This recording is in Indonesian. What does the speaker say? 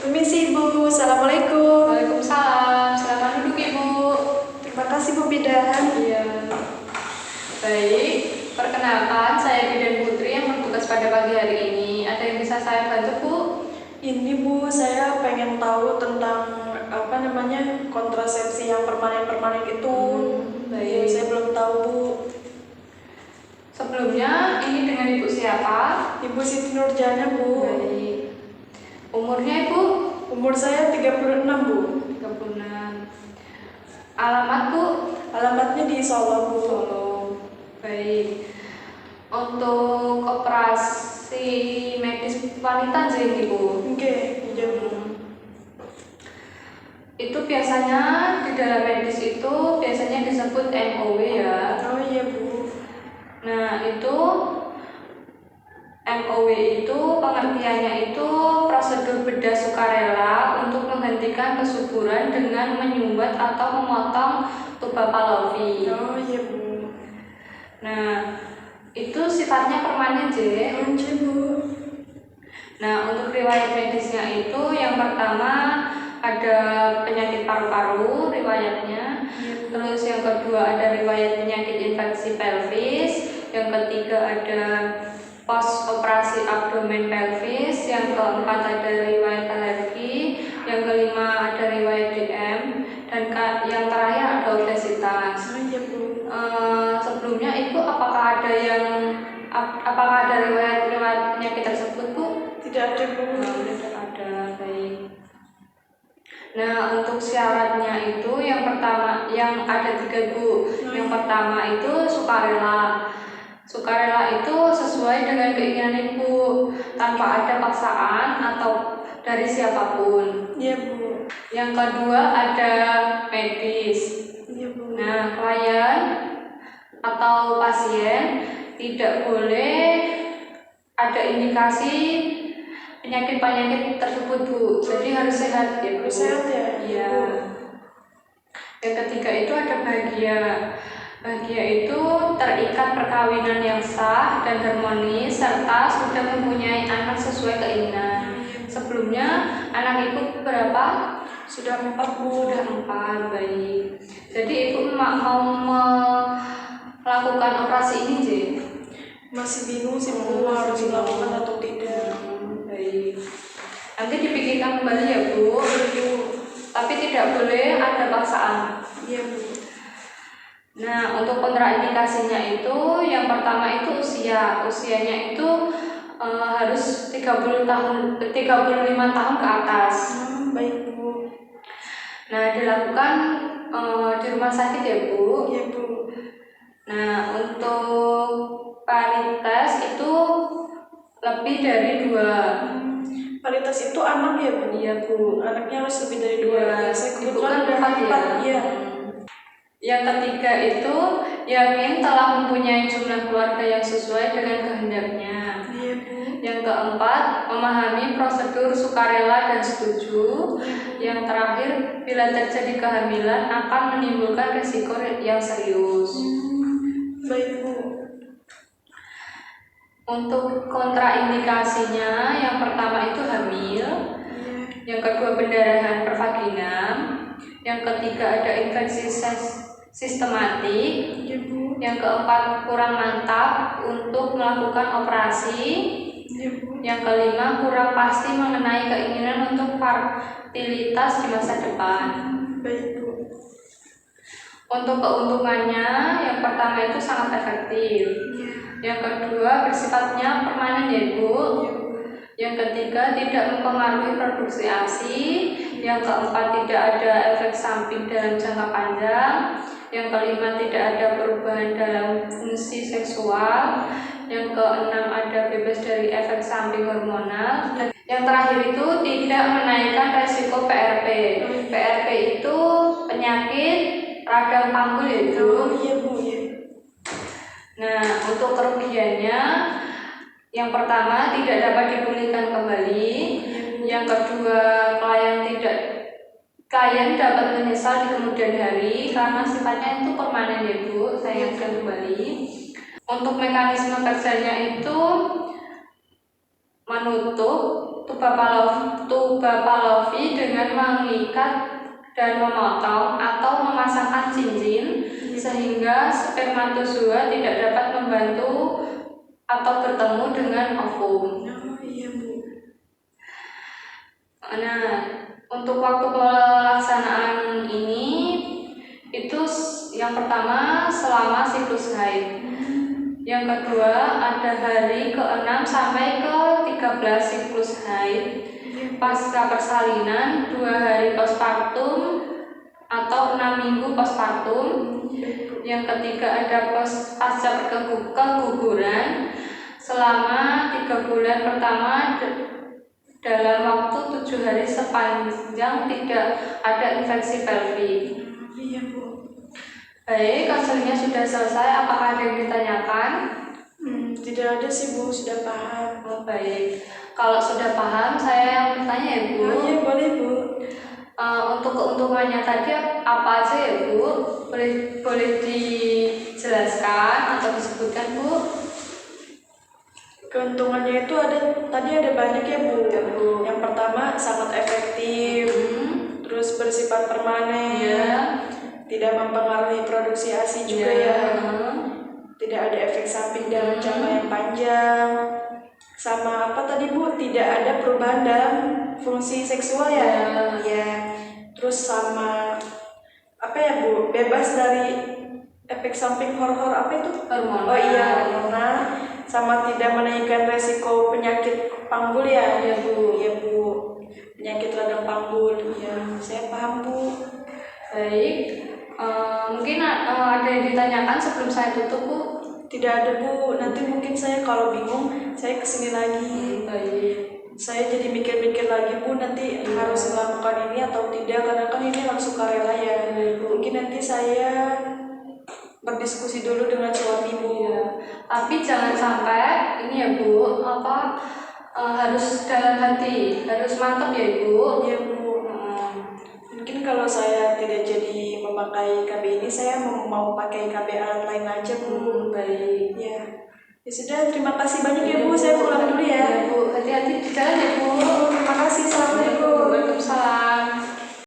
Permisi Ibu, Assalamualaikum. Waalaikumsalam, selamat duduk Ibu. Terima kasih Bu Bidan. Iya. Baik, perkenalkan saya Bidan Putri yang bertugas pada pagi hari ini. Ada yang bisa saya bantu Bu? Ini Bu, saya pengen tahu tentang kontrasepsi yang permanen itu. Baik. Saya belum tahu Bu. Sebelumnya ini dengan Ibu siapa? Ibu Siti Nurjana Bu. Baik. Umurnya Ibu? Umur saya 36 Bu. 36. Alamat Bu? Alamatnya di Solo Bu. Solo. Baik. Untuk operasi medis wanita jadi Bu? Oke, iya Bu. Itu biasanya di dalam medis itu biasanya disebut MOW ya. Oh iya Bu. Nah itu MOW itu pengertiannya itu prosedur bedah sukarela untuk menghentikan kesuburan dengan menyumbat atau memotong tuba Fallopi. Oh iya Bu. Nah itu sifatnya permanen J. Oh iya Bu. Nah untuk riwayat medisnya itu yang pertama ada penyakit paru-paru riwayatnya. Terus yang kedua ada riwayat penyakit infeksi pelvis. Yang ketiga ada post operasi abdomen pelvis. Yang keempat ada riwayat alergi. Yang kelima ada riwayat DM. Dan yang terakhir ada obesitas. Oh iya Bu. Sebelumnya Ibu apakah ada riwayat penyakit tersebut Bu? Tidak ada Bu. Tidak ada, baik. Nah untuk syaratnya itu yang pertama yang ada 3 Bu. Yang pertama itu sukarela. Sukarela itu sesuai dengan keinginan Ibu tanpa ada paksaan atau dari siapapun. Iya Bu. Yang kedua ada medis. Iya Bu. Nah klien atau pasien tidak boleh ada indikasi penyakit tersebut Bu. Jadi harus sehat ya Bu. Harus sehat ya. Iya. Yang ketiga itu ada bahagia. Bahagia itu terikat perkawinan yang sah dan harmonis serta sudah mempunyai anak sesuai keinginan. Sebelumnya anak Ibu berapa? Sudah 4 Bu. Sudah 4, baik. Jadi Ibu mau melakukan operasi ini J? Masih bingung sih Bu, harus dilakukan atau tidak. Baik. Nanti dipikirkan kembali ya Bu. Tapi tidak boleh ada paksaan. Iya Bu. Nah untuk kontraindikasinya itu yang pertama itu usianya itu harus 35 tahun ke atas. Baik Bu. Nah dilakukan di rumah sakit ya Bu. Iya Bu. Nah untuk paritas itu lebih dari 2. Paritas itu anak ya Bu? Iya Bu. Anaknya harus lebih dari 2. Ya, Saya Ibu kebetulan kan 4 ya. Iya. Yang ketiga itu yakin telah mempunyai jumlah keluarga yang sesuai dengan kehendaknya. Iya Bu. Yang keempat memahami prosedur sukarela dan setuju. Yang terakhir bila terjadi kehamilan akan menimbulkan risiko yang serius. Baik Bu. Untuk kontraindikasinya yang pertama itu hamil. Yang kedua pendarahan pervaginam. Yang ketiga ada infeksi sistematik. Yang keempat kurang mantap untuk melakukan operasi. Yang kelima kurang pasti mengenai keinginan untuk fertilitas di masa depan. Baik Bu. Untuk keuntungannya yang pertama itu sangat efektif. Yang kedua bersifatnya permanen ya Bu. Yang ketiga tidak mempengaruhi produksi ASI. Yang keempat tidak ada efek samping dalam jangka panjang. Yang kelima tidak ada perubahan dalam fungsi seksual. Yang keenam ada bebas dari efek samping hormonal. Dan yang terakhir itu tidak menaikkan resiko PRP. PRP itu penyakit radang panggul ya Bu. Iya Bu ya. Nah untuk kerugiannya yang pertama tidak dapat dipulihkan kembali. Yang kedua klien dapat menyesal di kemudian hari karena sifatnya itu permanen ya Bu. Saya ingatkan kembali. Untuk mekanisme kerjanya itu menutup tuba palovi dengan mengikat dan memotong atau memasangkan cincin sehingga spermatozoa tidak dapat membantu atau bertemu dengan ovum. Oh iya Bu. Nah, untuk waktu pelaksanaan ini itu yang pertama selama siklus haid. Yang kedua ada hari ke-6 sampai ke-13 siklus haid. Pasca persalinan 2 hari postpartum atau 6 minggu postpartum. Yang ketiga ada pasca keguguran selama 3 bulan pertama dalam waktu 7 hari sepanjang tidak ada infeksi pelvik. Iya Bu. Baik, konselingnya sudah selesai. Apakah ada yang ditanyakan? Tidak ada sih Bu, sudah paham. Oh, baik. Kalau sudah paham, saya yang bertanya ya Bu. Oh iya boleh Bu. Untuk keuntungannya tadi apa aja ya Bu? Boleh dijelaskan atau disebutkan Bu? Keuntungannya itu tadi ada banyak ya Bu. Yang pertama sangat efektif, terus bersifat permanen, tidak mempengaruhi produksi ASI juga ya. Tidak ada efek samping dalam jangka yang panjang. Sama apa tadi Bu? Tidak ada perubahan dalam fungsi seksual ya. Ya. Terus sama apa ya Bu? Bebas dari efek samping hormon apa itu? Hormon. Oh iya, hormon. Sama tidak menaikkan resiko penyakit panggul ya. Iya Bu. Iya Bu. Penyakit radang panggul. Ya, saya paham Bu. Baik. Mungkin ada yang ditanyakan sebelum saya tutup Bu? Tidak ada Bu. Nanti mungkin saya kalau bingung saya kesini lagi. Baik. Saya jadi mikir-mikir lagi Bu, nanti harus melakukan ini atau tidak, karena kan ini harus sukarela ya. Mungkin nanti saya berdiskusi dulu dengan suami Bu. Tapi jangan sampai ini ya Bu, harus dalam hati, harus mantap ya Ibu. Iya Bu. Mungkin kalau saya tidak jadi memakai KB ini, saya mau pakai KB alat lain aja Bu. Baik. Ya. Ya sudah, terima kasih banyak ya Bu. Saya pulang dulu ya. Bu, hati-hati di jalan ya Bu. Terima kasih. Assalamualaikum. Waalaikumsalam.